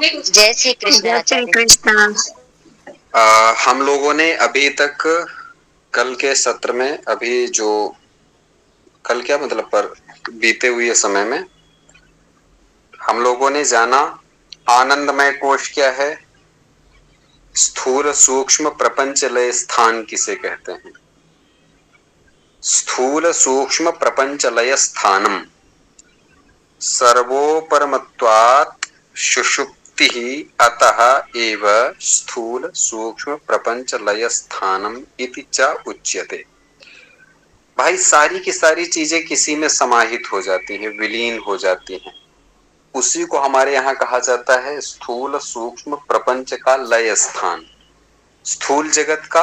जय श्री कृष्ण। जय श्री कृष्ण। हम लोगों ने अभी तक कल के सत्र में अभी जो कल क्या मतलब पर बीते हुए समय में हम लोगों ने जाना आनंदमय कोश क्या है, स्थूल सूक्ष्म प्रपंच लय स्थान किसे कहते हैं। स्थूल सूक्ष्म प्रपंच लय स्थानम सर्वोपरमत्वात् सुषुप्ति अतः एव स्थूल सूक्ष्म प्रपंच लय स्थानम इति च उच्यते। भाई सारी की सारी चीजें किसी में समाहित हो जाती हैं, विलीन हो जाती हैं, उसी को हमारे यहाँ कहा जाता है स्थूल सूक्ष्म प्रपंच का लय स्थान। स्थूल जगत का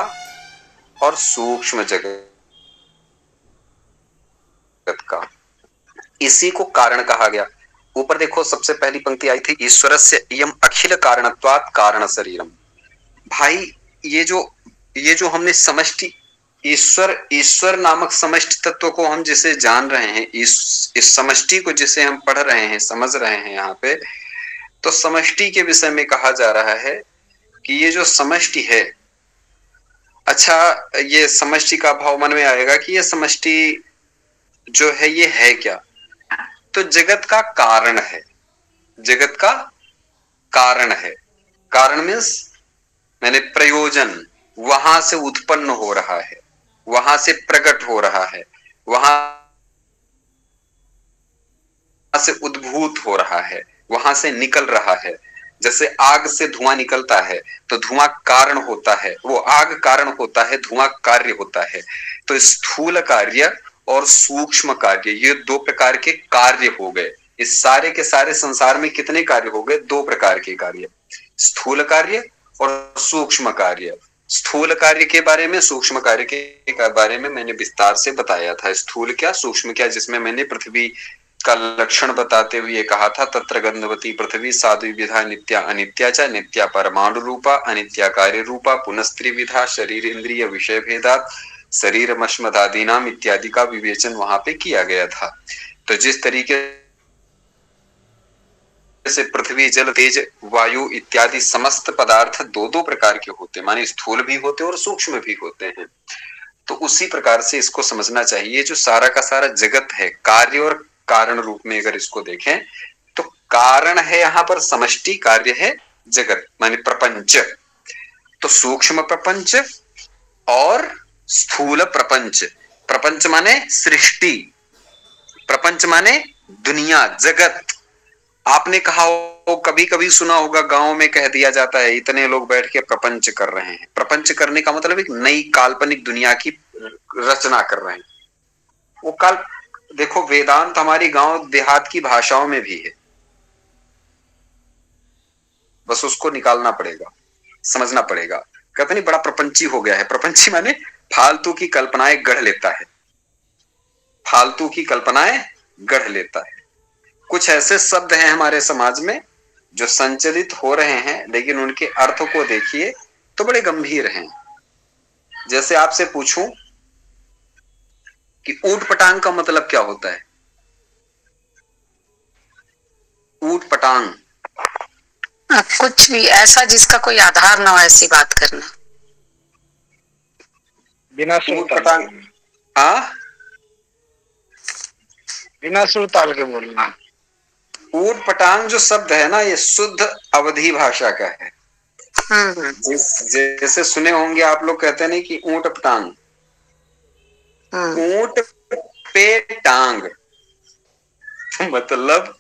और सूक्ष्म जगत का, इसी को कारण कहा गया। ऊपर देखो सबसे पहली पंक्ति आई थी, ईश्वरस्य इयम् अखिल कारणत्वात् कारण शरीरम। भाई ये जो हमने समष्टि ईश्वर नामक समष्टि तत्व को हम जिसे जान रहे हैं, इस समष्टि को जिसे हम पढ़ रहे हैं, समझ रहे हैं यहाँ पे, तो समष्टि के विषय में कहा जा रहा है कि ये जो समष्टि है, अच्छा ये समष्टि का भाव मन में आएगा कि ये समष्टि जो है ये है क्या, तो जगत का कारण है, जगत का कारण है। कारण मीन्स मैंने प्रयोजन, वहां से उत्पन्न हो रहा है, वहां से प्रकट हो रहा है, वहां से उद्भूत हो रहा है, वहां से निकल रहा है। जैसे आग से धुआं निकलता है तो धुआं कारण होता है, वो आग कारण होता है, धुआं कार्य होता है। तो स्थूल कार्य और सूक्ष्म कार्य, ये दो प्रकार के कार्य हो गए। इस सारे के सारे संसार में कितने कार्य हो गए? दो प्रकार के कार्य, स्थूल कार्य और सूक्ष्म कार्य। स्थूल कार्य के बारे में, सूक्ष्म कार्य के बारे में मैंने विस्तार से बताया था, स्थूल क्या सूक्ष्म क्या, जिसमें मैंने पृथ्वी का लक्षण बताते हुए कहा था, तत्र गंधवती पृथ्वी साद्विविधा नित्या अनित्या च, नित्या परमाणु रूपा अनित्या कार्य रूपा, पुनस्त्रिविधा शरीर इंद्रिय विषय भेदात शरीर मश्मदादीनाम इत्यादि का विवेचन वहां पे किया गया था। तो जिस तरीके से पृथ्वी जल तेज वायु इत्यादि समस्त पदार्थ दो दो प्रकार के होते, माने स्थूल भी होते और सूक्ष्म भी होते हैं, तो उसी प्रकार से इसको समझना चाहिए। जो सारा का सारा जगत है, कार्य और कारण रूप में अगर इसको देखें तो कारण है यहाँ पर समष्टि, कार्य है जगत माने प्रपंच। तो सूक्ष्म प्रपंच और स्थूल प्रपंच। प्रपंच माने सृष्टि, प्रपंच माने दुनिया, जगत। आपने कहा हो, कभी कभी सुना होगा, गांव में कह दिया जाता है इतने लोग बैठ के प्रपंच कर रहे हैं। प्रपंच करने का मतलब एक नई काल्पनिक दुनिया की रचना कर रहे हैं। वो देखो वेदांत हमारी गांव देहात की भाषाओं में भी है, बस उसको निकालना पड़ेगा, समझना पड़ेगा। कहते नहीं बड़ा प्रपंची हो गया है। प्रपंची माने फालतू की कल्पनाएं गढ़ लेता है, फालतू की कल्पनाएं गढ़ लेता है। कुछ ऐसे शब्द हैं हमारे समाज में जो संचलित हो रहे हैं, लेकिन उनके अर्थ को देखिए तो बड़े गंभीर हैं। जैसे आपसे पूछूं कि ऊट पटांग का मतलब क्या होता है? ऊट पटांग कुछ भी ऐसा जिसका कोई आधार ना हो, ऐसी बात करना। बिना सुर ताल के, बिना सुर ताल के बोलना। ऊट पटांग जो शब्द है ना, ये शुद्ध अवधी भाषा का है। जैसे सुने होंगे आप लोग, कहते नहीं कि ऊंट पटांग, ऊंट पे टांग, मतलब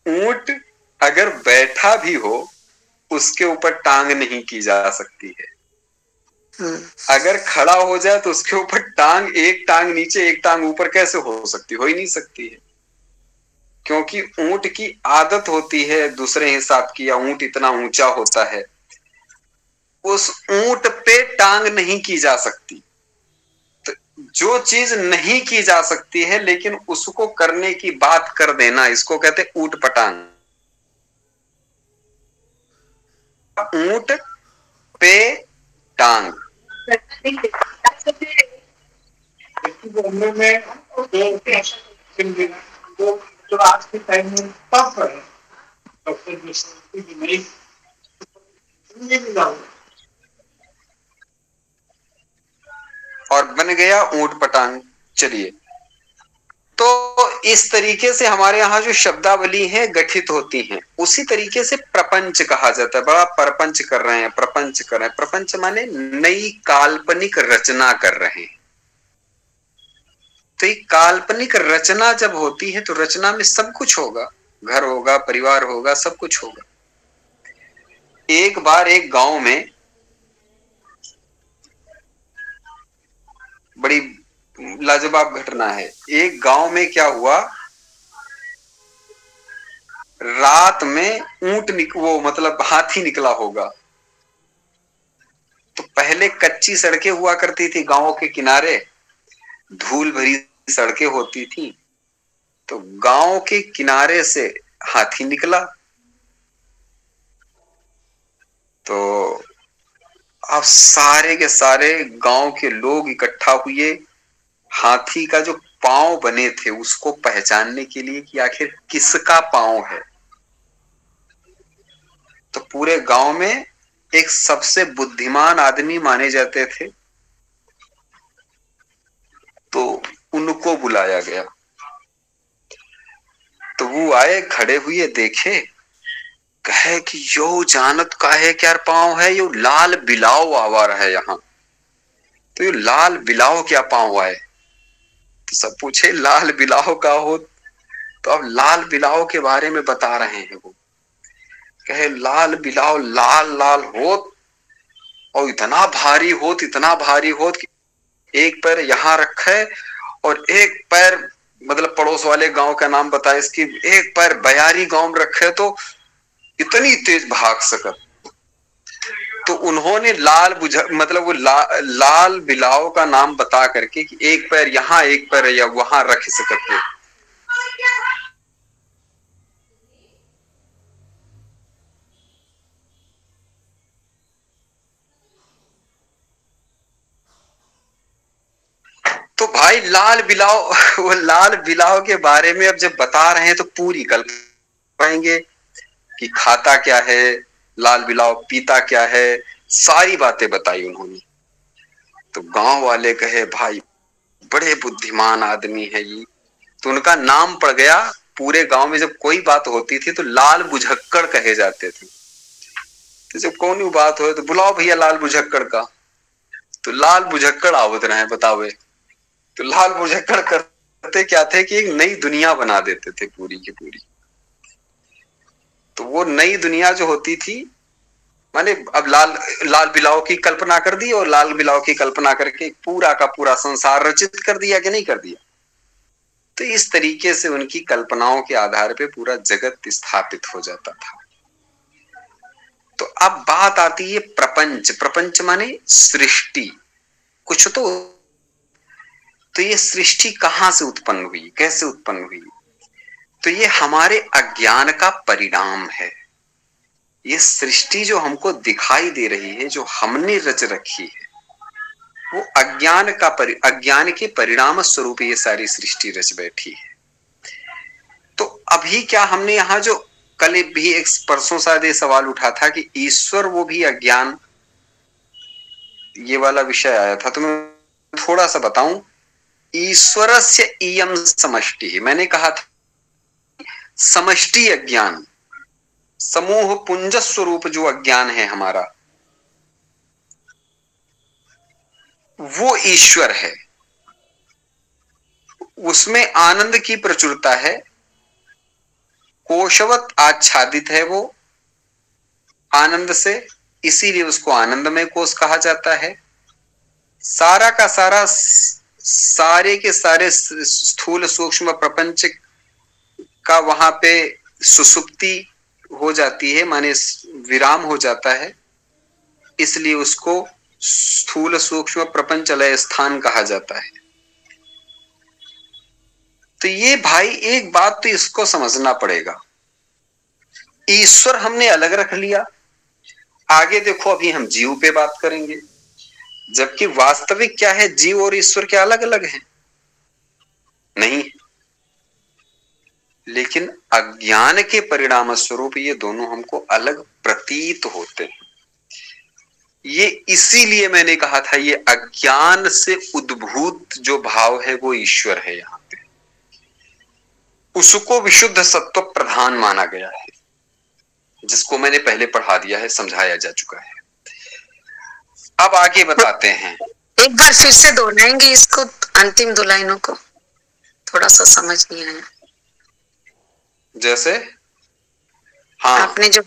ऊंट अगर बैठा भी हो उसके ऊपर टांग नहीं की जा सकती है। अगर खड़ा हो जाए तो उसके ऊपर टांग, एक टांग नीचे एक टांग ऊपर कैसे हो सकती? हो ही नहीं सकती है, क्योंकि ऊंट की आदत होती है दूसरे हिसाब की, या ऊंट इतना ऊंचा होता है, उस ऊंट पे टांग नहीं की जा सकती। तो जो चीज नहीं की जा सकती है लेकिन उसको करने की बात कर देना, इसको कहते ऊट पटांग। ऊंट पे टांग। जो आज के टाइम में टफ है, और बन गया ऊंट पटांग। चलिए, तो इस तरीके से हमारे यहाँ जो शब्दावली है गठित होती हैं, उसी तरीके से प्रपंच कहा जाता है। बड़ा प्रपंच कर रहे हैं, प्रपंच कर रहे हैं। प्रपंच माने नई काल्पनिक रचना कर रहे हैं। तो ये काल्पनिक रचना जब होती है तो रचना में सब कुछ होगा, घर होगा, परिवार होगा, सब कुछ होगा। एक बार एक गांव में बड़ी लाजवाब घटना है। एक गांव में क्या हुआ, रात में वो मतलब हाथी निकला होगा। तो पहले कच्ची सड़कें हुआ करती थी गांवों के किनारे, धूल भरी सड़कें होती थी। तो गांव के किनारे से हाथी निकला। तो अब सारे के सारे गांव के लोग इकट्ठा हुए, हाथी का जो पांव बने थे उसको पहचानने के लिए कि आखिर किसका पांव है। तो पूरे गांव में एक सबसे बुद्धिमान आदमी माने जाते थे, तो उनको बुलाया गया। तो वो आए, खड़े हुए, देखे, कहे कि यो जानत का है क्या पांव है, यो लाल बिलाव आवार है यहाँ। तो ये लाल बिलाव क्या पांव आए। तो सब पूछे लाल बिलाव का हो। तो अब लाल बिलाव के बारे में बता रहे हैं। वो कहे लाल बिलाव लाल लाल होत और इतना भारी होत, इतना भारी होत कि एक पैर यहाँ रखे और एक पैर मतलब पड़ोस वाले गांव का नाम बताए, इसकी एक पैर बयारी गांव में रखे तो इतनी तेज भाग सकत। तो उन्होंने मतलब वो लाल बिलाव का नाम बता करके कि एक पैर यहाँ एक पैर या वहां रख सकते। तो भाई लाल बिलाव वो लाल बिलाव के बारे में अब जब बता रहे हैं तो पूरी कल्पना पाएंगे कि खाता क्या है, लाल बिलाव पीता क्या है, सारी बातें बताई उन्होंने। तो गांव वाले कहे भाई बड़े बुद्धिमान आदमी है ये। तो उनका नाम पड़ गया पूरे गांव में। जब कोई बात होती थी तो लाल बुझक्कड़ कहे जाते थे। तो जब कौन बात हो तो बुलाओ भैया लाल बुझक्कड़ का। तो लाल बुझक्कड़ आवत रहे बतावे। तो लाल बुझक्कड़ करते क्या थे कि एक नई दुनिया बना देते थे पूरी की पूरी। तो वो नई दुनिया जो होती थी, माने अब लाल बिलाव की कल्पना कर दी और लाल बिलाव की कल्पना करके पूरा का पूरा संसार रचित कर दिया कि नहीं कर दिया। तो इस तरीके से उनकी कल्पनाओं के आधार पे पूरा जगत स्थापित हो जाता था। तो अब बात आती है प्रपंच। प्रपंच माने सृष्टि कुछ। तो ये सृष्टि कहां से उत्पन्न हुई, कैसे उत्पन्न हुई। तो ये हमारे अज्ञान का परिणाम है। ये सृष्टि जो हमको दिखाई दे रही है, जो हमने रच रखी है, वो अज्ञान के परिणाम स्वरूप ये सारी सृष्टि रच बैठी है। तो अभी क्या हमने यहाँ जो कल भी एक परसों शायद ये सवाल उठा था कि ईश्वर वो भी अज्ञान, ये वाला विषय आया था। तो मैं थोड़ा सा बताऊं। ईश्वरस्य इयं समष्टि, मैंने कहा था समष्टि अज्ञान, समूह पुंज स्वरूप जो अज्ञान है हमारा, वो ईश्वर है। उसमें आनंद की प्रचुरता है, कोशवत आच्छादित है वो आनंद से, इसीलिए उसको आनंदमय कोश कहा जाता है। सारा का सारा, सारे के सारे स्थूल सूक्ष्म प्रपंच का वहां पे सुसुप्ति हो जाती है, माने विराम हो जाता है। इसलिए उसको स्थूल सूक्ष्म प्रपंच लय स्थान कहा जाता है। तो ये भाई एक बात तो इसको समझना पड़ेगा, ईश्वर हमने अलग रख लिया। आगे देखो अभी हम जीव पे बात करेंगे, जबकि वास्तविक क्या है, जीव और ईश्वर क्या अलग अलग हैं? नहीं। लेकिन अज्ञान के परिणाम स्वरूप ये दोनों हमको अलग प्रतीत होते हैं। ये इसीलिए मैंने कहा था ये अज्ञान से उद्भूत जो भाव है वो ईश्वर है। यहां पे उसको विशुद्ध सत्व प्रधान माना गया है, जिसको मैंने पहले पढ़ा दिया है, समझाया जा चुका है। अब आगे बताते हैं। एक बार फिर से दोहराएंगे इसको, अंतिम दो लाइनों को, थोड़ा सा समझ नहीं आया। जैसे हाँ, आपने जो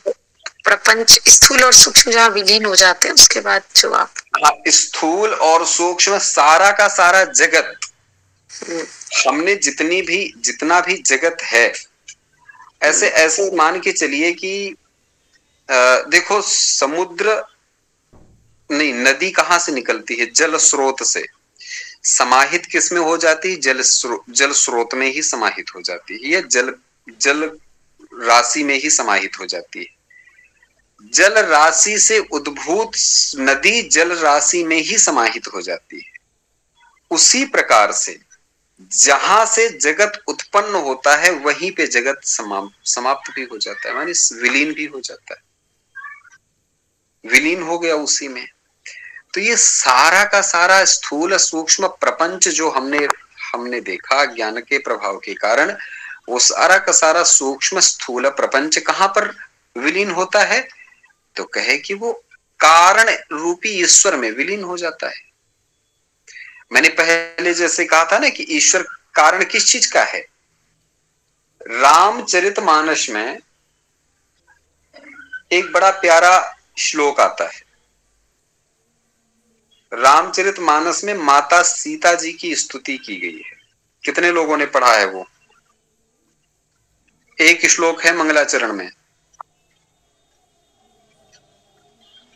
प्रपंच स्थूल और सूक्ष्म जहाँ विलीन हो जाते हैं, उसके बाद जो आप हाँ, स्थूल और सूक्ष्म सारा का सारा जगत, हमने जितना भी जगत है, ऐसे ऐसे मान के चलिए कि देखो समुद्र नहीं, नदी कहाँ से निकलती है? जल स्रोत से। समाहित किस में हो जाती है? जल स्रोत में ही समाहित हो जाती है, या जल राशि में ही समाहित हो जाती है। जल राशि से उद्भूत नदी जल राशि में ही समाहित हो जाती है। उसी प्रकार से जहां से जगत उत्पन्न होता है वहीं पे जगत समाप्त भी हो जाता है, मानी विलीन भी हो जाता है, विलीन हो गया उसी में। तो ये सारा का सारा स्थूल सूक्ष्म प्रपंच जो हमने देखा ज्ञान के प्रभाव के कारण, वो सारा का सारा सूक्ष्म स्थूल प्रपंच कहां पर विलीन होता है? तो कहे कि वो कारण रूपी ईश्वर में विलीन हो जाता है। मैंने पहले जैसे कहा था ना कि ईश्वर कारण किस चीज का है? रामचरितमानस में एक बड़ा प्यारा श्लोक आता है। रामचरितमानस में माता सीता जी की स्तुति की गई है। कितने लोगों ने पढ़ा है वो? एक श्लोक है मंगलाचरण में,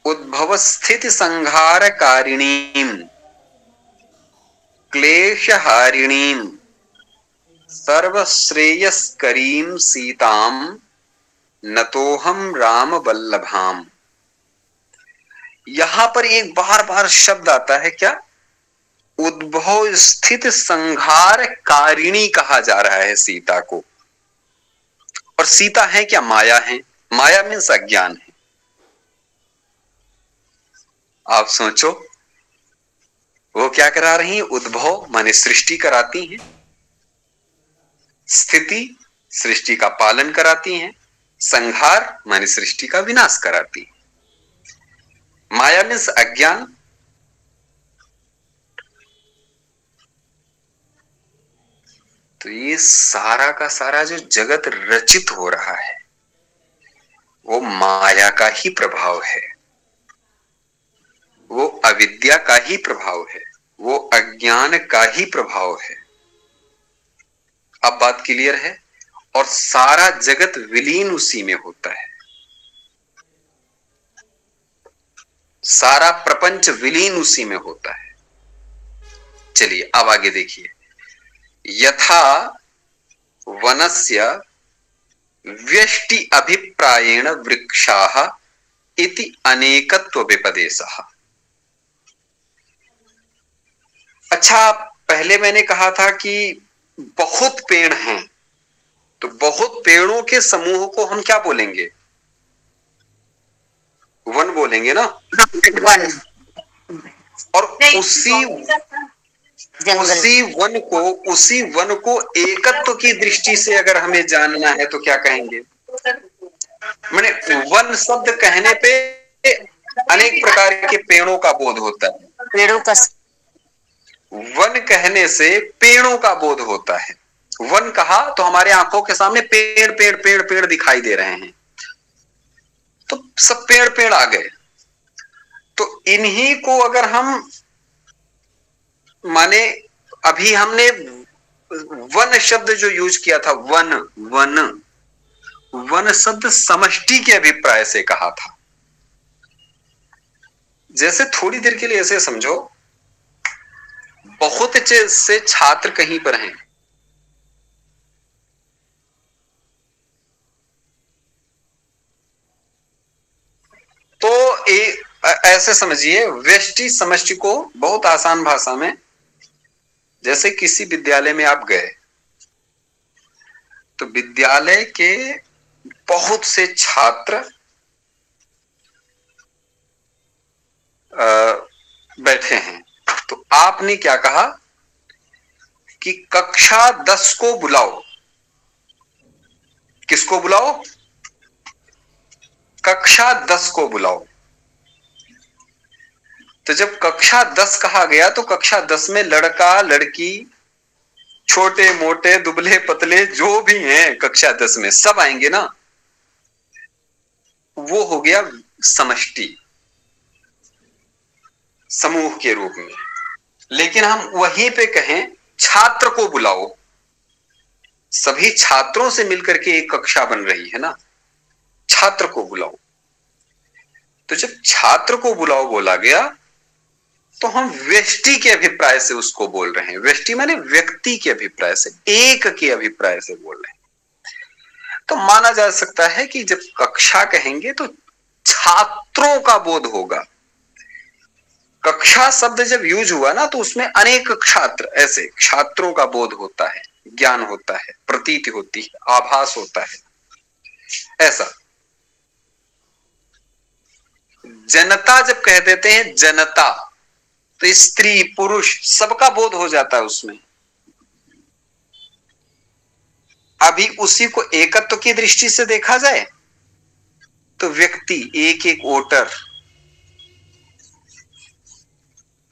उद्भव स्थिति संहार कारिणीम क्लेशहारिणीम सर्वश्रेयस्करीम सीताम नतोहम राम वल्लभाम। यहां पर एक बार बार शब्द आता है, क्या? उद्भव स्थित संहार कारिणी कहा जा रहा है सीता को। और सीता है क्या? माया है। माया मीन्स अज्ञान है। आप सोचो, वो क्या करा रही है? उद्भव माने सृष्टि कराती हैं, स्थिति सृष्टि का पालन कराती हैं, संहार माने सृष्टि का विनाश कराती है। माया मीन्स अज्ञान। तो ये सारा का सारा जो जगत रचित हो रहा है वो माया का ही प्रभाव है, वो अविद्या का ही प्रभाव है, वो अज्ञान का ही प्रभाव है। अब बात क्लियर है? और सारा जगत विलीन उसी में होता है, सारा प्रपंच विलीन उसी में होता है। चलिए अब आगे देखिए। यथा वनस्य व्यष्टि अभिप्रायेण वृक्षाः इति अनेकत्व विपदेशः। अच्छा, पहले मैंने कहा था कि बहुत पेड़ हैं, तो बहुत पेड़ों के समूह को हम क्या बोलेंगे? वन बोलेंगे ना। वन। और उसी वन को एकत्व की दृष्टि से अगर हमें जानना है तो क्या कहेंगे? माने वन शब्द कहने पे अनेक प्रकार के पेड़ों का बोध होता है। पेड़ों का वन कहने से पेड़ों का बोध होता है। वन कहा तो हमारे आंखों के सामने पेड़ पेड़ पेड़ पेड़ दिखाई दे रहे हैं, तो सब पेड़ पेड़ आ गए। तो इन्हीं को अगर हम माने, अभी हमने वन शब्द जो यूज किया था, वन शब्द समष्टि के अभिप्राय से कहा था। जैसे थोड़ी देर के लिए ऐसे समझो, बहुत से छात्र कहीं पर हैं, तो ऐसे समझिए, व्यष्टि समष्टि को बहुत आसान भाषा में, जैसे किसी विद्यालय में आप गए, तो विद्यालय के बहुत से छात्र बैठे हैं, तो आपने क्या कहा कि कक्षा 10 को बुलाओ। किसको बुलाओ? कक्षा 10 को बुलाओ। तो जब कक्षा 10 कहा गया तो कक्षा 10 में लड़का लड़की, छोटे मोटे दुबले पतले जो भी हैं कक्षा 10 में सब आएंगे ना। वो हो गया समष्टि, समूह के रूप में। लेकिन हम वहीं पे कहें छात्र को बुलाओ, सभी छात्रों से मिलकर के एक कक्षा बन रही है ना, छात्र को बुलाओ। तो जब छात्र को बुलाओ बोला गया तो हम व्यष्टि के अभिप्राय से उसको बोल रहे हैं। व्यष्टि माने व्यक्ति के अभिप्राय से, एक के अभिप्राय से बोल रहे हैं। तो माना जा सकता है कि जब कक्षा कहेंगे तो छात्रों का बोध होगा। कक्षा शब्द जब यूज हुआ ना तो उसमें अनेक छात्र, ऐसे छात्रों का बोध होता है, ज्ञान होता है, प्रतीति होती है, आभास होता है। ऐसा जनता जब कह देते हैं जनता, तो स्त्री पुरुष सबका बोध हो जाता है उसमें। अभी उसी को एकत्व की दृष्टि से देखा जाए तो व्यक्ति, एक एक वोटर,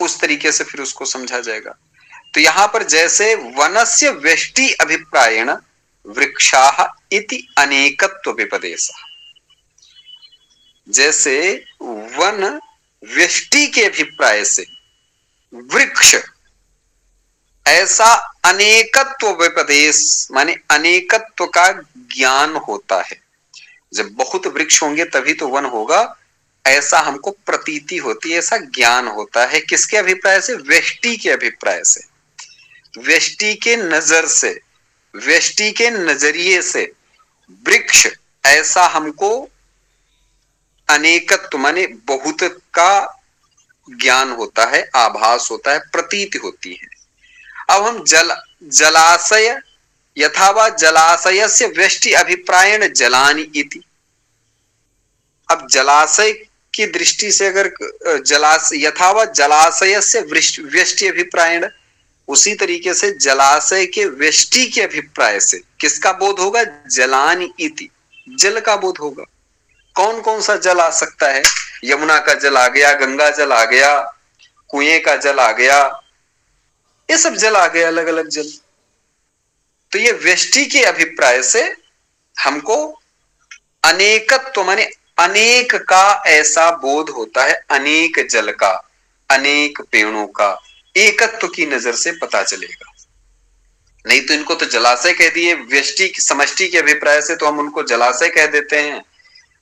उस तरीके से फिर उसको समझा जाएगा। तो यहां पर जैसे वनस्य व्यष्टि अभिप्रायेण वृक्षाः इति अनेकत्व विपदेशः, जैसे वन व्यष्टि के अभिप्राय से वृक्ष, ऐसा अनेकत्व विपदेश माने अनेकत्व का ज्ञान होता है। जब बहुत वृक्ष होंगे तभी तो वन होगा, ऐसा हमको प्रतीति होती है, ऐसा ज्ञान होता है। किसके अभिप्राय से? व्यष्टि के अभिप्राय से, व्यष्टि के नजर से, व्यष्टि के नजरिए से वृक्ष ऐसा हमको अनेकत्व माने बहुत का ज्ञान होता है, आभास होता है, प्रतीति होती है। अब हम जलाशय यथावा जलाशयस्य व्यष्टि अभिप्रायेण जलानि इति। अब जलाशय की दृष्टि से अगर यथावा जलाशयस्य व्यष्टि अभिप्रायेण, उसी तरीके से जलाशय के व्यष्टि के अभिप्राय से किसका बोध होगा? जलानि इति, जल का बोध होगा। कौन कौन सा जल आ सकता है? यमुना का जल आ गया, गंगा जल आ गया, कुएं का जल आ गया, ये सब जल आ गया, अलग अलग जल। तो ये व्यष्टि के अभिप्राय से हमको अनेकत्व माने अनेक का ऐसा बोध होता है, अनेक जल का, अनेक पेड़ों का, एकत्व की नजर से पता चलेगा। नहीं तो इनको तो जलाशय कह दिए, व्यष्टि समष्टि के अभिप्राय से तो हम उनको जलाशय कह देते हैं,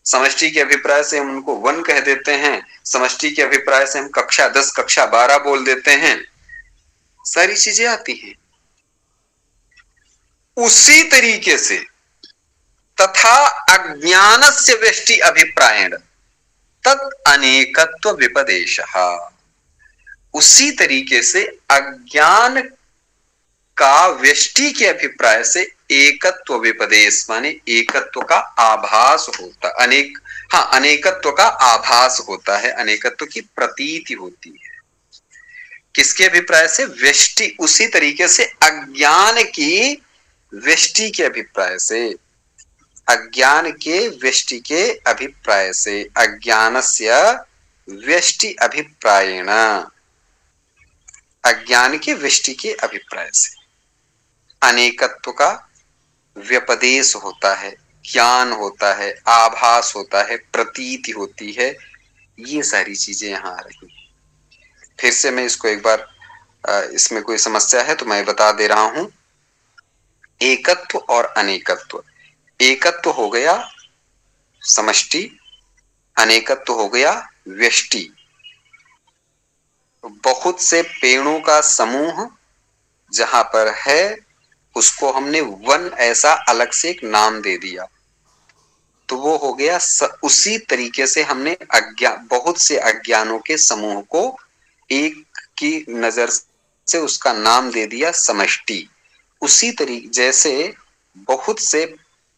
समष्टि के अभिप्राय से हम उनको वन कह देते हैं, समष्टि के अभिप्राय से हम कक्षा 10 कक्षा 12 बोल देते हैं, सारी चीजें आती हैं। उसी तरीके से तथा अज्ञानस्य व्यष्टि अभिप्रायेण तत् अनेकत्व विपदेशः, उसी तरीके से अज्ञान का व्यष्टि के अभिप्राय से एकत्व विपदेश माने एकत्व का आभास होता, अनेकत्व का आभास होता है, अनेकत्व की प्रतीति होती है। किसके अभिप्राय से? व्यष्टि। उसी तरीके से अज्ञान की व्यष्टि के अभिप्राय से, अज्ञान के व्यष्टि के अभिप्राय से, अज्ञानस्य व्यष्टि अभिप्रायेण, अज्ञान के व्यष्टि के अभिप्राय से अनेकत्व का व्यपदेश होता है, ज्ञान होता है, आभास होता है, प्रतीति होती है। ये सारी चीजें यहां आ रही हैं। फिर से मैं इसको एक बार, इसमें कोई समस्या है तो मैं बता दे रहा हूं। एकत्व और अनेकत्व, एकत्व हो गया समष्टि, अनेकत्व हो गया व्यष्टि। बहुत से पेड़ों का समूह जहां पर है उसको हमने वन ऐसा अलग से एक नाम दे दिया, तो वो हो गया उसी तरीके से हमने बहुत से अज्ञानों के समूह को एक की नजर से उसका नाम दे दिया समष्टि। उसी तरीके जैसे बहुत से,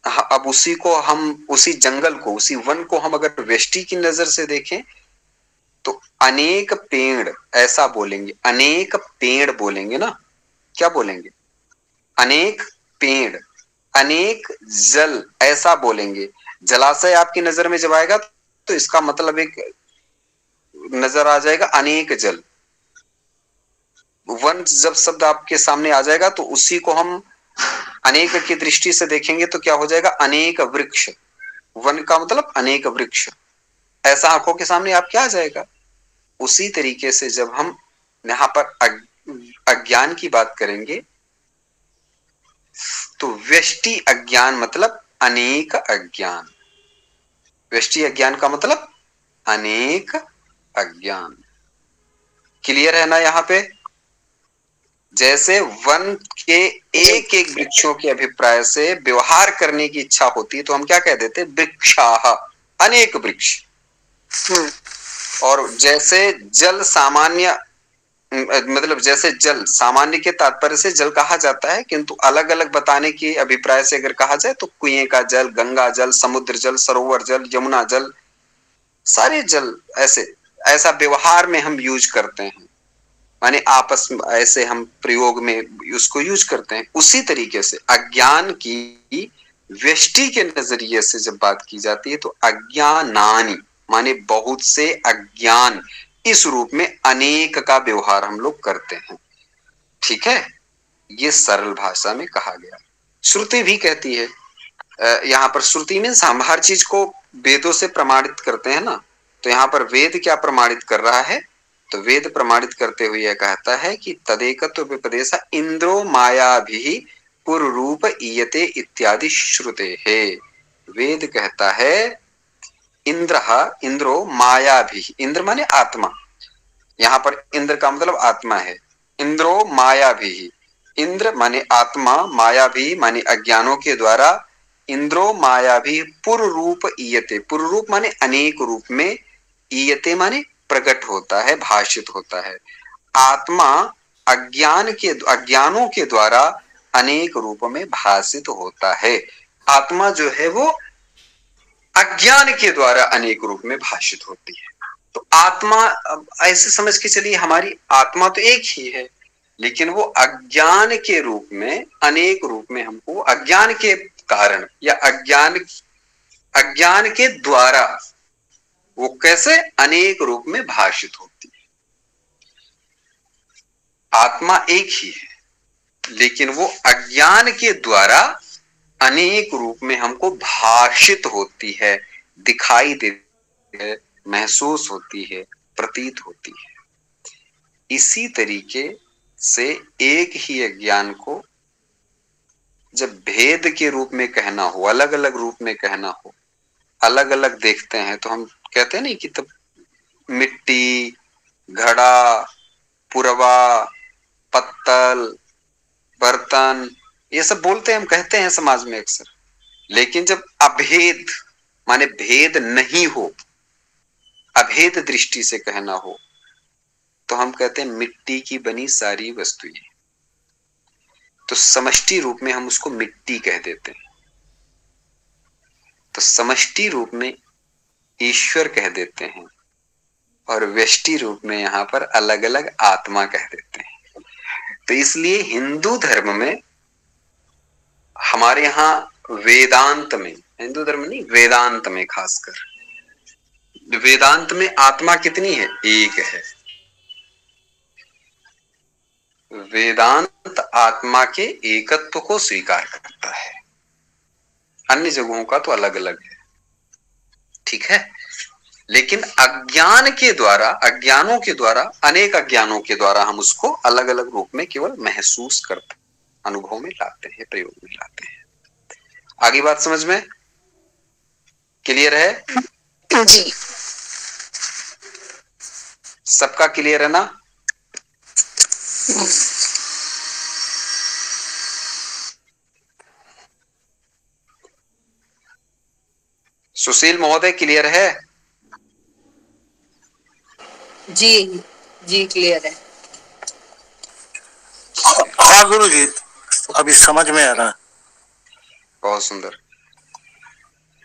अब उसी को हम, उसी जंगल को, उसी वन को हम अगर व्यष्टि की नजर से देखें तो अनेक पेड़, ऐसा बोलेंगे, अनेक पेड़ बोलेंगे ना, क्या बोलेंगे, अनेक पेड़, अनेक जल, ऐसा बोलेंगे। जलाशय आपकी नजर में जब आएगा तो इसका मतलब एक नजर आ जाएगा अनेक जल। वन जब शब्द आपके सामने आ जाएगा तो उसी को हम अनेक की दृष्टि से देखेंगे तो क्या हो जाएगा, अनेक वृक्ष। वन का मतलब अनेक वृक्ष, ऐसा आंखों के सामने आपके आ जाएगा। उसी तरीके से जब हम यहां पर अज्ञान की बात करेंगे तो व्यष्टि अज्ञान मतलब अनेक अज्ञान। व्यष्टि अज्ञान का मतलब अनेक अज्ञान। क्लियर है ना यहां पे? जैसे वन के एक एक वृक्षों के अभिप्राय से व्यवहार करने की इच्छा होती है तो हम क्या कह देते, वृक्षाः, अनेक वृक्ष। और जैसे जल सामान्य, मतलब जैसे जल सामान्य के तात्पर्य से जल कहा जाता है, किंतु अलग अलग बताने के अभिप्राय से अगर कहा जाए तो कुएं का जल, गंगा जल, समुद्र जल, सरोवर जल, यमुना जल, सारे जल, ऐसे ऐसा व्यवहार में हम यूज करते हैं, माने आपस में ऐसे हम प्रयोग में उसको यूज करते हैं। उसी तरीके से अज्ञान की व्यष्टि के नजरिए से जब बात की जाती है तो अज्ञानानि माने बहुत से अज्ञान, इस रूप में अनेक का व्यवहार हम लोग करते हैं। ठीक है, ये सरल भाषा में कहा गया। श्रुति भी कहती है, यहाँ पर श्रुति में हम हर चीज को वेदों से प्रमाणित करते हैं ना, तो यहाँ पर वेद क्या प्रमाणित कर रहा है, तो वेद प्रमाणित करते हुए यह कहता है कि तदेकत्व व्यपदेश इंद्रो माया भी पुररूप ईयते इत्यादि श्रुते है। वेद कहता है इंद्र, इंद्रो माया भी, इंद्र माने आत्मा, यहाँ पर इंद्र का मतलब आत्मा है। इंद्रो माया भी, इंद्र माने आत्मा, माया भी माने अज्ञानों के द्वारा, इंद्रो माया भी पुररूप ईयते, पुररूप माने अनेक रूप में, ईयते माने प्रकट होता है, भाषित होता है। आत्मा अज्ञान के, अज्ञानों के द्वारा अनेक रूप में भाषित होता है। आत्मा जो है वो अज्ञान के द्वारा अनेक रूप में भाषित होती है। तो आत्मा, ऐसे समझ के चलिए हमारी आत्मा तो एक ही है, लेकिन वो अज्ञान के रूप में, अनेक रूप में हमको, अज्ञान के कारण या अज्ञान के द्वारा वो कैसे अनेक रूप में भाषित होती है। आत्मा एक ही है लेकिन वो अज्ञान के द्वारा अनेक रूप में हमको भाषित होती है, दिखाई देती है, महसूस होती है, प्रतीत होती है। इसी तरीके से एक ही अज्ञान को जब भेद के रूप में कहना हो, अलग अलग रूप में कहना हो, अलग अलग देखते हैं तो हम कहते हैं नहीं कि तब मिट्टी, घड़ा, पुरवा, पत्तल, बर्तन, ये सब बोलते हैं, हम कहते हैं समाज में अक्सर। लेकिन जब अभेद माने भेद नहीं हो, अभेद दृष्टि से कहना हो तो हम कहते हैं मिट्टी की बनी सारी वस्तुएं, तो समष्टि रूप में हम उसको मिट्टी कह देते हैं। तो समष्टि रूप में ईश्वर कह देते हैं और व्यष्टि रूप में यहां पर अलग अलग आत्मा कह देते हैं। तो इसलिए हिंदू धर्म में, हमारे यहां वेदांत में, हिंदू धर्म नहीं वेदांत में खासकर, वेदांत में आत्मा कितनी है, एक है। वेदांत आत्मा के एकत्व को स्वीकार करता है, अन्य जगहों का तो अलग अलग है। ठीक है, लेकिन अज्ञान के द्वारा, अज्ञानों के द्वारा, अनेक अज्ञानों के द्वारा हम उसको अलग अलग रूप में केवल महसूस करते, अनुभव में लाते हैं, प्रयोग में लाते हैं। आगे बात समझ में क्लियर है? जी, सबका क्लियर है ना? सुशील महोदय क्लियर है? जी जी क्लियर है। हाँ गुरु जी, अभी समझ में आ रहा। बहुत सुंदर।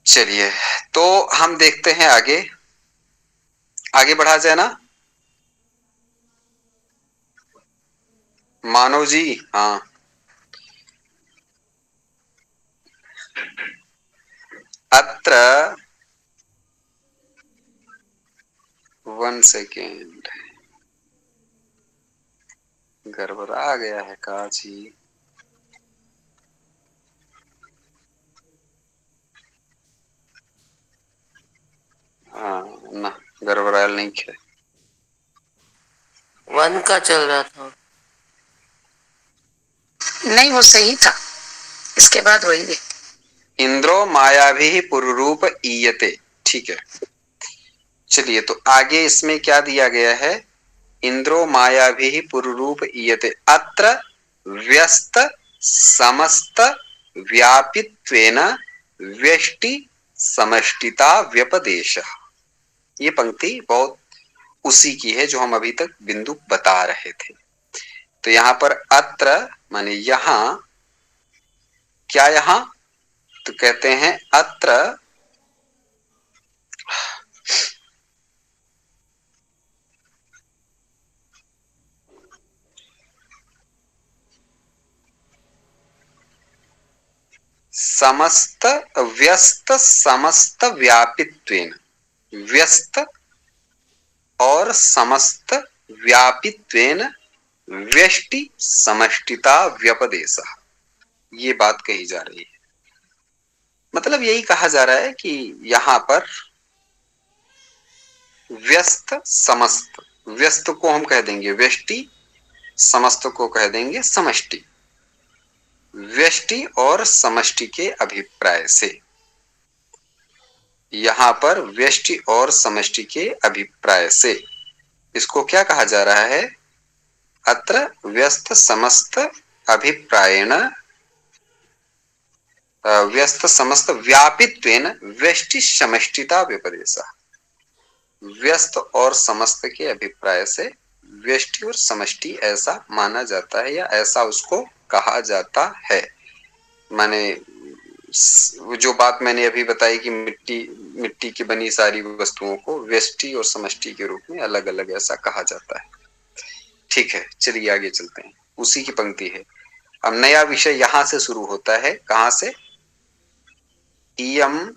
चलिए तो हम देखते हैं आगे, आगे बढ़ा जाए ना मानव जी। हाँ, अत्र 1 सेकेंड, गड़बड़ा गया है काजी। हाँ ना, गड़बड़ायल नहीं है। 1 का चल रहा था। नहीं, वो सही था, इसके बाद वही है। इंद्रो मायाभी पुरुरूप ईयते। ठीक है, चलिए तो आगे इसमें क्या दिया गया है, इंद्रो मायाभी पुरुरूप ईयते अत्र व्यस्त समस्त व्यापित्वेन व्यष्टि समष्टिता व्यपदेश। ये पंक्ति बहुत उसी की है जो हम अभी तक बिंदु बता रहे थे। तो यहां पर अत्र माने यहां, क्या यहां, तो कहते हैं अत्र समस्त व्यस्त समस्त व्यापित्वेन, व्यस्त और समस्त व्यापित्वेन व्यष्टि समष्टिता व्यपदेशः, ये बात कही जा रही है। मतलब यही कहा जा रहा है कि यहां पर व्यस्त समस्त, व्यस्त को हम कह देंगे व्यष्टि, समस्त को कह देंगे समष्टि। व्यष्टि और समष्टि के अभिप्राय से, यहां पर व्यष्टि और समष्टि के अभिप्राय से इसको क्या कहा जा रहा है, अत्र व्यस्त समस्त अभिप्रायेण व्यस्त समस्त व्यापित्वेन व्यष्टि समष्टिता व्यपदेशः। व्यस्त और समस्त के अभिप्राय से व्यष्टि और समष्टि ऐसा माना जाता है या ऐसा उसको कहा जाता है। माने जो बात मैंने अभी बताई कि मिट्टी की बनी सारी वस्तुओं को व्यष्टि और समष्टि के रूप में अलग अलग ऐसा कहा जाता है। ठीक है, चलिए आगे चलते हैं, उसी की पंक्ति है। अब नया विषय यहां से शुरू होता है, कहां से, इयम,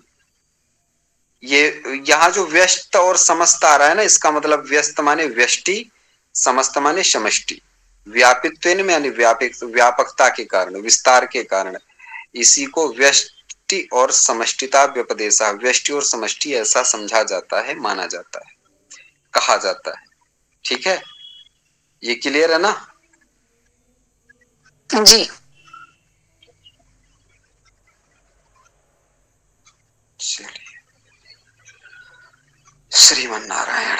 ये यहां जो व्यस्त और समस्त आ रहा है ना, इसका मतलब व्यस्त माने व्यष्टि, समस्त माने समष्टि। व्यापित्वेन में यानी व्यापकता के कारण, विस्तार के कारण, इसी को व्यष्टि और समष्टिता व्यपदेशः, व्यष्टि और समष्टि ऐसा समझा जाता है, माना जाता है, कहा जाता है। ठीक है, ये क्लियर है ना जी। चलिए, श्रीमन नारायण।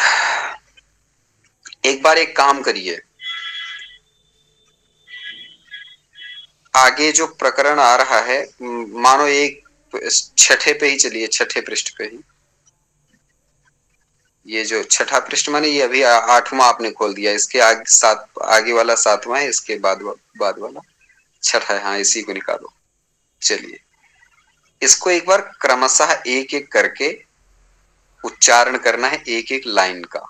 एक बार एक काम करिए, आगे जो प्रकरण आ रहा है, मानो एक छठे पे ही चलिए, छठे पृष्ठ पे ही, ये जो छठा पृष्ठ माने ये अभी 8वां आपने खोल दिया, इसके आगे वाला 7वां है, इसके बाद वाला छठा है। हाँ, इसी को निकालो। चलिए, इसको एक बार क्रमशः एक एक करके उच्चारण करना है, एक एक लाइन का।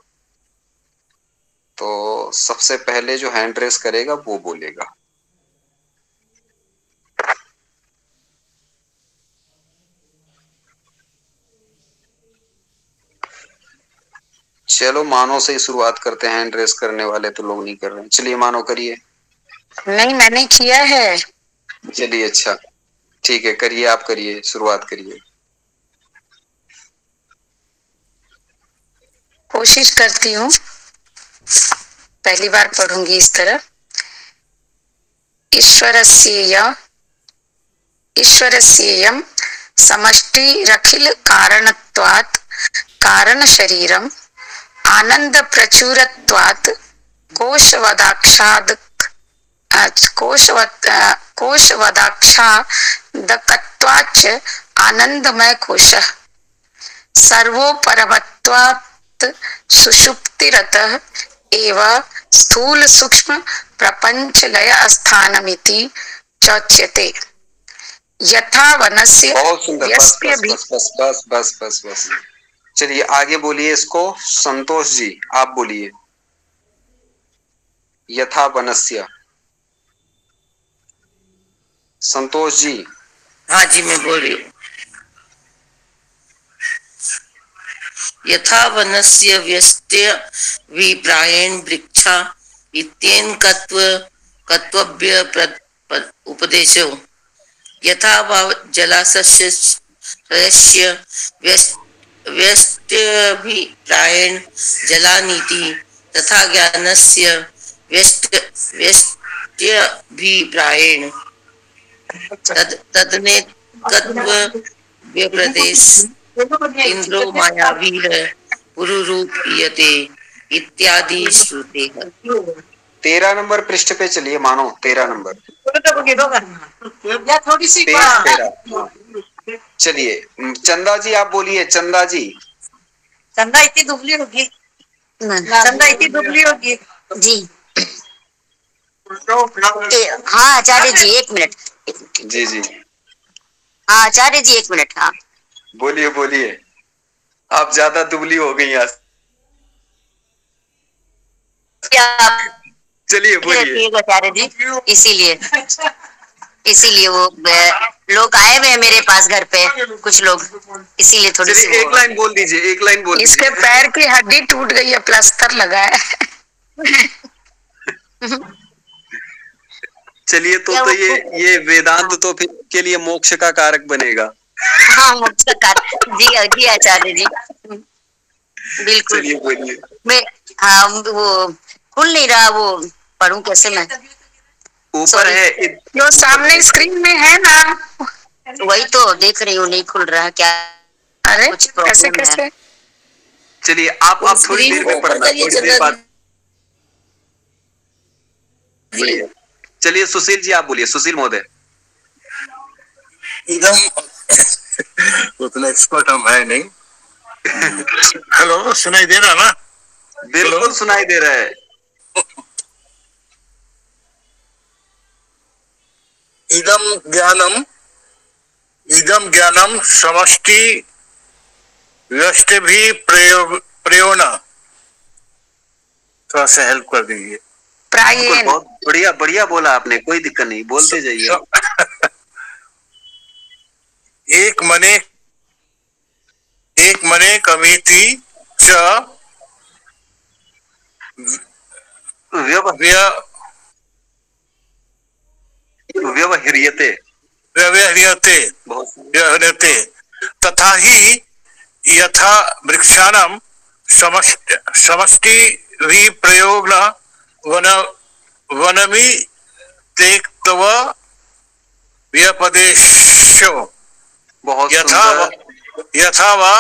तो सबसे पहले जो हैंड रेस करेगा वो बोलेगा। चलो मानो से ही शुरुआत करते हैं, हैंड रेस करने वाले तो लोग नहीं कर रहे हैं। चलिए मानो करिए। नहीं, मैंने किया है। चलिए अच्छा, ठीक है, करिए, आप करिए, शुरुआत करिए। कोशिश करती हूँ, पहली बार पढ़ूंगी इस तरह। ईश्वरस्येयं समष्टिरखिल कारणत्वात् कारण शरीरम आनंद प्रचुरत्वात् कोशवदाक्षादकत्वाच्च आनंदमय कोशः सर्वोपरमत्वात् सुषुप्तिरतः एव स्थूल सूक्ष्म प्रपंच लय स्थानमिति चोच्यते। यथा वनस्य बहुत सुंदर, बस व्यस्त्य बस भी। बस बस बस बस बस बस। चलिए आगे बोलिए इसको, संतोष जी आप बोलिए। यथा वनस्य, संतोष जी। हाँ जी मैं बोल रही हूँ। यथा वनस्य व्यस्त्य विप्रायेण वृक्षा इत्येन कत्वभ्य उपदेशो यथा वा जलाशयस्य व्यस्त्यभिप्रायेण जलानीति तथा ज्ञानस्य व्यस्त्यभिप्रायेण तदनेकत्व व्यप्रदेश इंद्रो मायावीर पुरुरूपीयते इत्यादि श्रुते। 13 नंबर पृष्ठ पे चलिए मानो, 13 नंबर। थोड़ी सी 13। चलिए चंदा जी आप बोलिए, चंदा जी। चंदा इतनी दुबली होगी, चंदा इतनी दुबली होगी जी। हाँ आचार्य जी 1 मिनट। जी जी हाँ आचार्य जी 1 मिनट। हाँ बोलिए बोलिए, आप ज्यादा दुबली हो गई आज। चलिए बोलिए। आचार्य जी इसीलिए वो लोग आए हुए हैं मेरे पास घर पे, कुछ लोग, इसीलिए थोड़ी सी एक लाइन बोल दीजिए, एक लाइन बोल दीजिए। इसके पैर की हड्डी टूट गई है, प्लास्टर लगा है। चलिए तो ये वेदांत तो फिर के लिए मोक्ष का कारक बनेगा। हाँ मोक्ष का कारक, जी जी आचार्य जी बिल्कुल। चलिए बोलिए। मैं हाँ वो खुल नहीं रहा, वो पढ़ूं कैसे मैं? ऊपर है, जो सामने स्क्रीन में है ना, वही तो देख रही हूँ, नहीं खुल रहा क्या? अरे कुछ कैसे कैसे? चलिए आप थोड़ी देर में पढ़ना, थोड़ी देर बाद। चलिए सुशील जी आप बोलिए, सुशील महोदय। एकदम उतना एक्सपर्ट हम है नहीं। हेलो सुनाई दे रहा ना? बिल्कुल सुनाई दे रहा है। इदम ज्ञानम समष्टि व्यष्टि भी प्रयोना। थोड़ा सा हेल्प कर दीजिए। बहुत बढ़िया बढ़िया बोला आपने, कोई दिक्कत नहीं, बोलते जाइए। एक मने कमिति च व्यवह्रियते तथा ही यथा वृक्षाणां समष्टि विप्रयोग वनमित्येकत्व व्यपदेशो यथा वा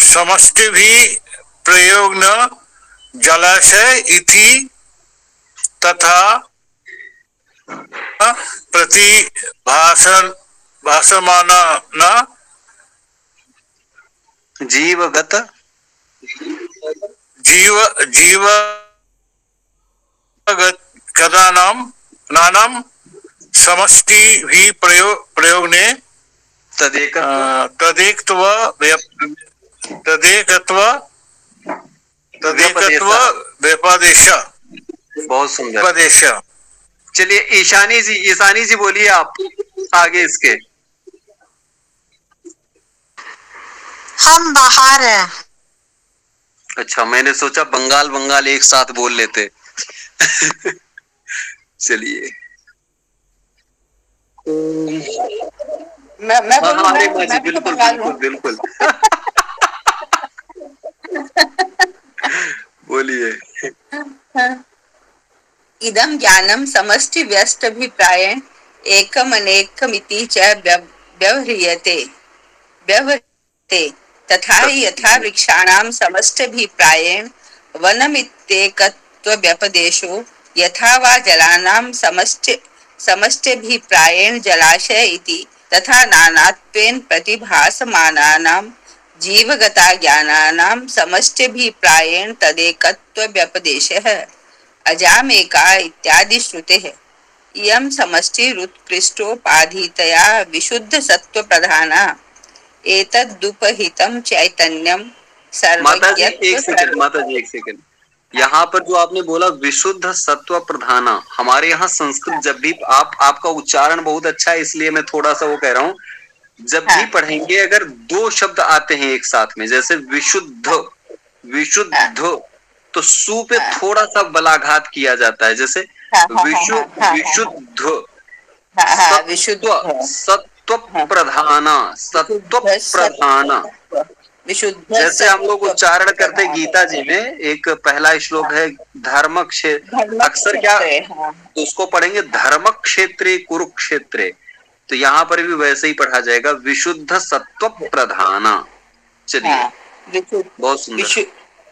समष्टि भी प्रयोग न जलाशय इति तथा भाषमान जीवगत नानाम समष्टि भी प्रयोग ने तदेकत्व व्यपदेश। बहुत सुंदर। चलिए ईशानी जी बोलिए आप आगे इसके। हम बाहर है। अच्छा मैंने सोचा बंगाल एक साथ बोल लेते। चलिए मैं बोलूं, मैं बिल्कुल बिल्कुल बिल्कुल। बोलिए। इदं ज्ञानं समष्टि व्यष्टभिप्रायेण एकमनेकमिति च व्यवह्रियते तथा यथा वृक्षाणां समष्टिभिप्रायेण वनमित्येकत्वव्यपदेशो यथा वा जलानां समष्टिभिप्रायेण जलाशय इति तथा नानात्वेन प्रतिभासमानानां जीवगता ज्ञानानां समष्टिभिप्रायेण तदेकत्वव्यपदेशः। अजामेका इत्यादि श्रुतेः इयं समष्टिरुत्कृष्टोपाधितया विशुद्ध सत्व प्रधाना एतदुपहितं चैतन्यम माता जी एक सर्वज्ञत्व सेकंड, माता जी एक सेकंड। यहाँ पर जो आपने बोला विशुद्ध सत्व प्रधाना, हमारे यहाँ संस्कृत जब भी आपका उच्चारण बहुत अच्छा है, इसलिए मैं थोड़ा सा वो कह रहा हूँ, जब भी पढ़ेंगे अगर दो शब्द आते हैं एक साथ में, जैसे विशुद्ध विशुद्ध, तो सु पे थोड़ा सा बलाघात किया जाता है, जैसे विशुद्ध सत्व प्रधाना, सत्व प्रधाना। विशुद्ध जैसे हम लोग उच्चारण करते गीता जी में एक पहला श्लोक है धर्म क्षेत्र, अक्सर क्या तो उसको पढ़ेंगे धर्म क्षेत्रे कुरुक्षेत्रे, तो यहाँ पर भी वैसे ही पढ़ा जाएगा विशुद्ध सत्व प्रधाना। चलिए, बहुत सुंदर।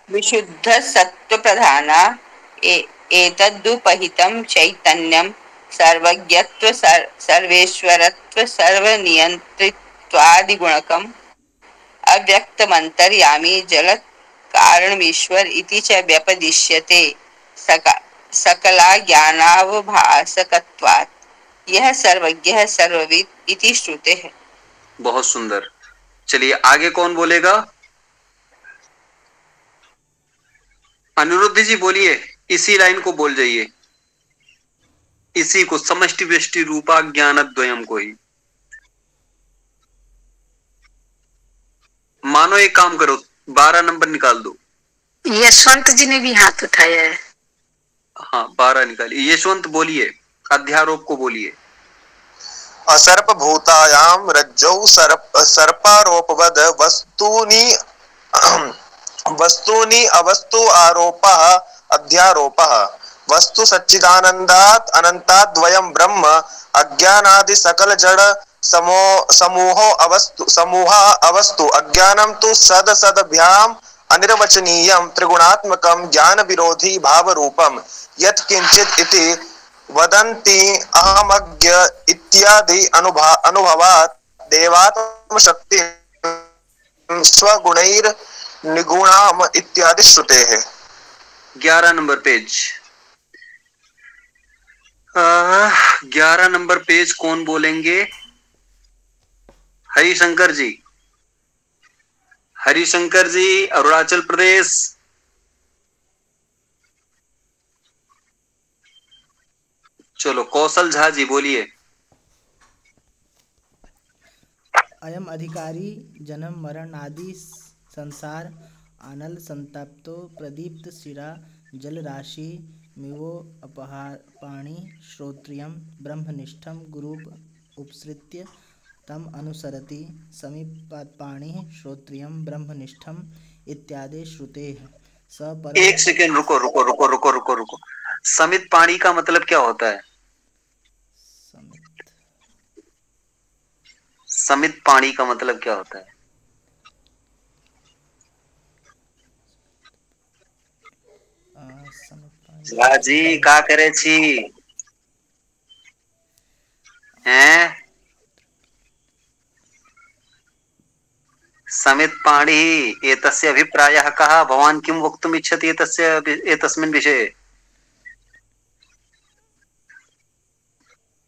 विशुद्ध सत्व प्रधाना एतदुपहितं चैतन्यम सर्वज्ञत्व सर्वेश्वरत्व सर्वनियंत्रित्वादिगुणकम अव्यक्तमन्तर्यामी जलत् कारणमीश्वर इति च व्यपदिश्यते सकला ज्ञानावभासकत्वात् यह सर्वज्ञ सर्वविद इति श्रुते है। बहुत सुंदर। चलिए आगे कौन बोलेगा? अनिरुद्ध जी बोलिए, इसी लाइन को बोल जाइए, इसी को समष्टि व्यष्टि रूपा ज्ञान द्वयम को ही। मानो एक काम करो, 12 नंबर निकाल दो। यशवंत जी ने भी हाथ उठाया है। हाँ 12 निकालिए। यशवंत बोलिए, अध्यारोप को बोलिए। असर्प भूतायाम रज्जौ सर्पारोपवद वस्तूनि अवस्तु आरोपः अध्यारोपः वस्तु सच्चिदानंदात् अनंताद्वयम् ब्रह्म अज्ञानादि सकल जड़ समूह अवस्तु अज्ञानम तु सदभ्याम अनिर्वचनीयम त्रिगुणात्मकम ज्ञान विरोधी भाव रूपम यत् किंचित इति वदन्ति अहमज्ञ इत्यादि अनुभवात् देवात्म शक्ति स्वगुणैर निगुणाम इत्यादि श्रुते है। 11 नंबर पेज। 11 नंबर पेज कौन बोलेंगे? हरिशंकर जी, हरिशंकर जी, अरुणाचल प्रदेश। चलो कौशल झा जी बोलिए। अयम अधिकारी जन्म मरण आदि संसार अनल संतप्तो प्रदीप्त शिरा जलराशि मिवो अपहापाणि श्रोत्रियम ब्रह्मनिष्ठम गुरूप उपसृत्य तम अनुसरति समीपात्पाणि श्रोत्रियम ब्रह्मनिष्ठम इत्यादि श्रुतेः सपर। एक सेकेंड रुको रुको रुको रुको रुको रुको। समित पाणी का मतलब क्या होता है? समित पाणी का मतलब क्या होता है? जी का करे छी हैं? समित पाणी एतस्य अभिप्रायः कः? भवान किं वक्तुम् इच्छति एतस्मिन् विषये?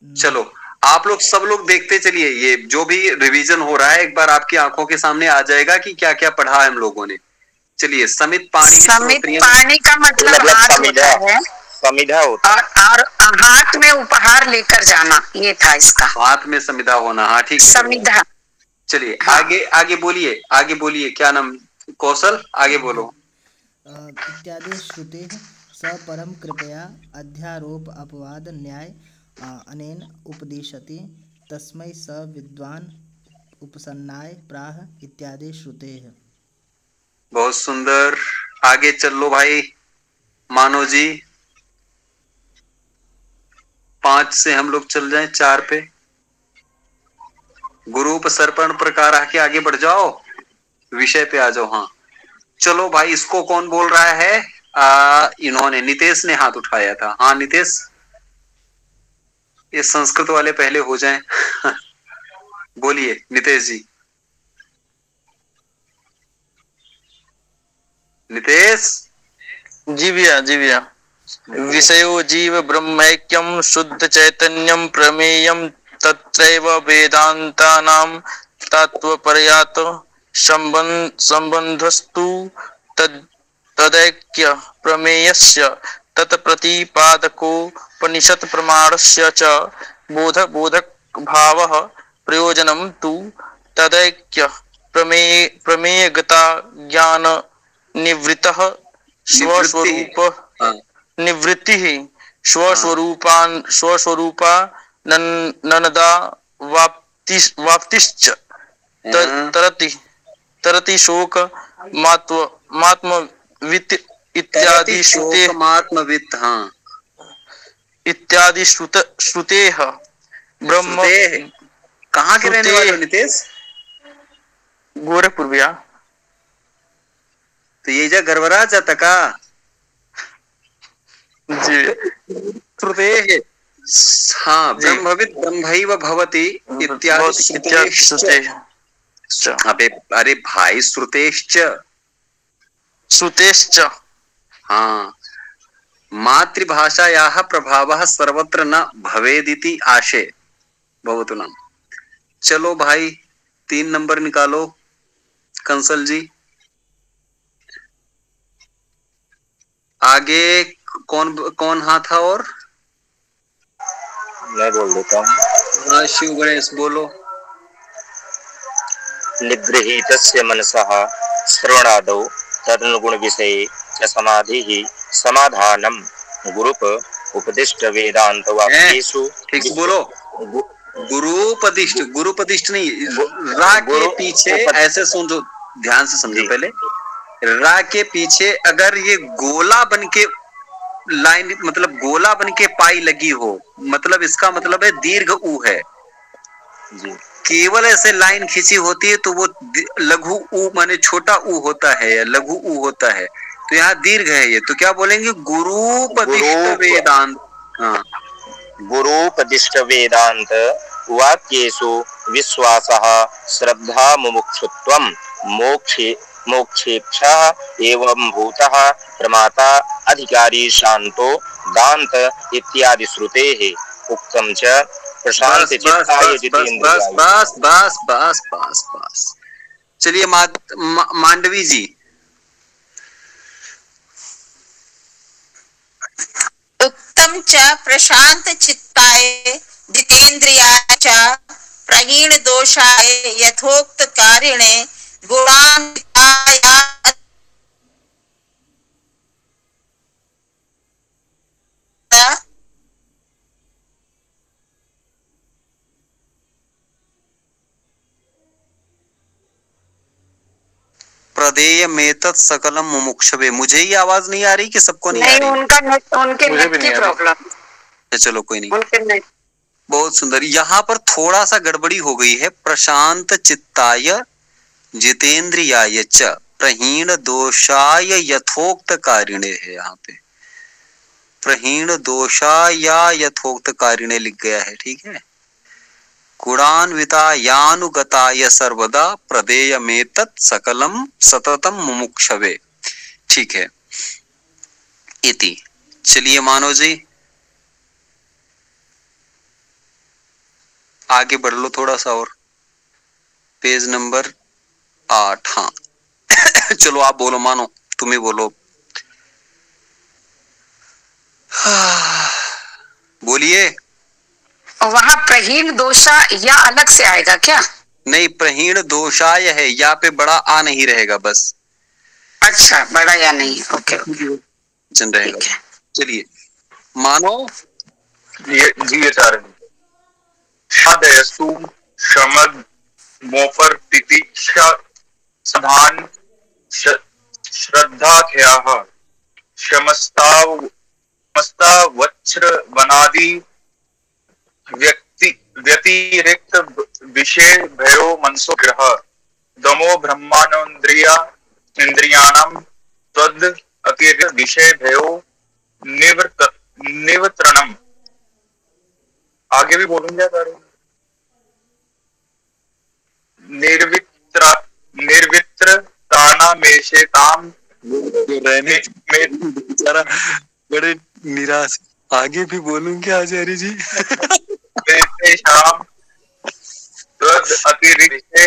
चलो आप लोग सब लोग देखते चलिए, ये जो भी रिवीजन हो रहा है एक बार आपकी आंखों के सामने आ जाएगा कि क्या क्या पढ़ा है हम लोगों ने। चलिए समित पाणी, समित पाणी का मतलब हाथ होता है, समिधा होता है और हाथ में उपहार लेकर जाना, ये था इसका। हाथ में समिधा होना, हाँ ठीक है। समिधा। चलिए आगे आगे बोलिए, आगे बोलिए। क्या नाम? कौशल, आगे बोलो। इत्यादि श्रुते सपरम कृपया अध्यारोप अपवाद न्याय अनेन उपदिशति तस्मै स विद्वान उपसन्नाय प्राह इत्यादि श्रुते है। बहुत सुंदर। आगे चल लो भाई। मानो जी 5 से हम लोग चल जाएं 4 पे। गुरु उपसर्पण प्रकार आके आगे बढ़ जाओ, विषय पे आ जाओ। हाँ चलो भाई, इसको कौन बोल रहा है? इन्होंने, नितेश ने हाथ उठाया था। हाँ नितेश, ये संस्कृत वाले पहले हो जाएं। बोलिए नितेश जी। नितेश जी भैया, जी भैया। विषयो जीव ब्रह्मैक्यं शुद्ध चैतन्यं प्रमेयं तत्रैव वेदान्तानां तत्त्वपर्याप्त संबंधस्तु तदैक्य प्रमेयस्य तत्प्रतिपादकोपनिषत् प्रमाणस्य च बोधक भावः प्रयोजनं तु तदैक्य प्रमेयगता ज्ञान निवृत्तः स्वस्वरूप निवृत्तिः स्वस्वरूपा ननदा वाप्तिश्च तरति शोक मात्मवित् इत्यादि श्रुतेः ब्रह्म। कहाँ के रहने वाले हो नितेश? गोरखपुर भैया। तो ये जा गड़बड़ा जाता का जी। श्रुते हाँ ब्रह्मविद ब्रह्मैव भवति इत्यादि श्रुतेः। अबे अरे भाई श्रुतेश्च हाँ मातृभाषायाः प्रभावः सर्वत्र न भवेदिति आशे भवतु नाम। चलो भाई 3 नंबर निकालो कंसल जी। आगे कौन हाथ था और मैं बोल देता हूँ। हाँ शिव गणेश बोलो। निगृहीतस्य मनसः श्रवणादौ तदनुगुण विषये च समाधिः समाधानं गुरुप उपदिष्ट वेदांत वाक्येषु। ठीक से बोलो। गुरुपदिष्ट नहीं, रा के पीछे ऐसे समझो, ध्यान से समझो पहले। रा के पीछे अगर ये गोला बन के लाइन मतलब गोला बन के पाई लगी हो, मतलब इसका मतलब है दीर्घ ऊ है जी। केवल ऐसे लाइन खींची होती है तो वो लघु ऊ माने छोटा ऊ होता है या लघु ऊ होता है, तो यहाँ दीर्घ है ये, तो क्या बोलेंगे? गुरुपदिष्ट वेदांत। हाँ गुरुपदिष्ट वेदांत वाक्येषु विश्वासः श्रद्धा मुमुक्षुत्वं मोक्षेच्छा एवं भूतः प्रमाता अधिकारी शांतो दांत इत्यादि श्रुतेः उक्तं च प्रशांत चित्ताय जितेन्द्रियाय। बस। चलिए मांडवी जी। उक्तं च प्रशांत चित्ताय जितेन्द्रियाय च प्रहीण दोषाय यथोक्त कारिणे गुणान्विताय प्रदेय मेतत सकलम मुमुक्षवे। मुझे ही आवाज नहीं आ रही कि सबको नहीं आ रही? उनके नेट की प्रॉब्लम। चलो कोई नहीं। बहुत सुंदर। यहाँ पर थोड़ा सा गड़बड़ी हो गई है। प्रशांत चित्ताय जितेन्द्रियाय च प्रहीण दोषाय यथोक्त कारिणे है। यहाँ पे प्रहीण दोषाय यथोक्त कारिणे लिख गया है, ठीक है। गुणान्वितायानुगताय सर्वदा प्रदेयमेतत् सकलम सततम मुमुक्षवे, ठीक है इति। चलिए मानो जी आगे बढ़ लो थोड़ा सा और, पेज नंबर 8। हाँ चलो आप बोलो, मानो तुम ही बोलो। बोलिए। वहाँ प्रहीण दोषा या अलग से आएगा क्या? नहीं, प्रहीण दोषाय है, या पे बड़ा आ नहीं रहेगा बस। अच्छा, बड़ा या नहीं, ओके जन रहेगा। चलिए मानो जी शादयसु शमद मोफर तितिक्षा सधान श्रद्धाख्याः शमस्तावच्र वनादि व्यतिरिक्त विषय भयो मनसो ग्रह दमो ब्रह्मानोन्द्रियाणां तद अतिरिक्त विषय भयो निवर्तनम। आगे भी बोलूंगा निर्वित्र ताना मेशेताम बड़े निराश, आगे भी बोलूंगे आचार्य जी। तेषां तद् अतिरिक्ते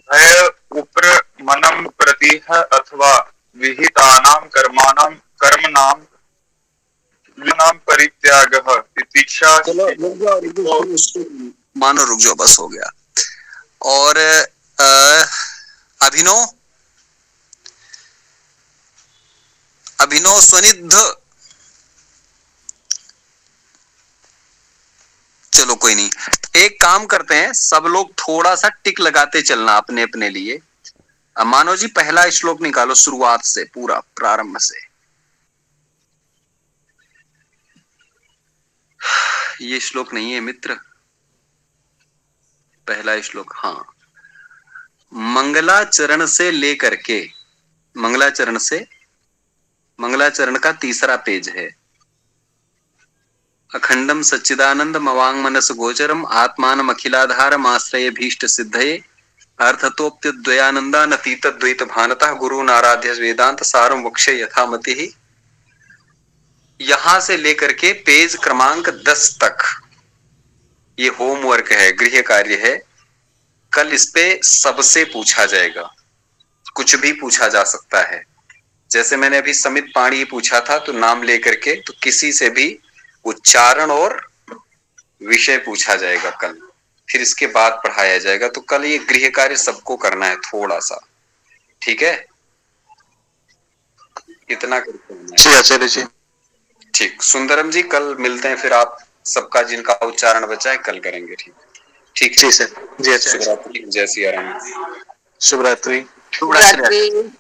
भय उपरमनं प्रतिह अथवा विहितानां कर्मणां परित्यागः तितिक्षा। मानो रुक जाओ, बस हो गया। और अभिनव स्वनिध, चलो कोई नहीं, एक काम करते हैं, सब लोग थोड़ा सा टिक लगाते चलना अपने अपने लिए। मानो जी पहला श्लोक निकालो शुरुआत से, पूरा प्रारंभ से। ये श्लोक नहीं है मित्र, पहला श्लोक, हाँ, मंगलाचरण से लेकर के, मंगलाचरण का तीसरा पेज है। अखंडम सच्चिदानंद मवांग मनस गोचरम आत्मानम अखिलाधारम आश्रय भीष्ट सिद्धये अर्थतोप्य द्वयानंदा नतीत द्वैत भानतः गुरु नाराध्य वेदांत सारम वक्षे यथामति। यहां से लेकर के पेज क्रमांक 10 तक ये होमवर्क है, गृह कार्य है। कल इस पे सबसे पूछा जाएगा, कुछ भी पूछा जा सकता है। जैसे मैंने अभी समित पाणी पूछा था, तो नाम लेकर के, तो किसी से भी उच्चारण और विषय पूछा जाएगा कल, फिर इसके बाद पढ़ाया जाएगा। तो कल ये गृह कार्य सबको करना है थोड़ा सा, ठीक है? इतना करते हैं। ठीक, सुंदरम जी कल मिलते हैं, फिर आप सबका जिनका उच्चारण बचा है कल करेंगे। ठीक ठीक सर जी। अच्छा, जय सिया राम। शुभ रात्रि। शुभ रात्रि।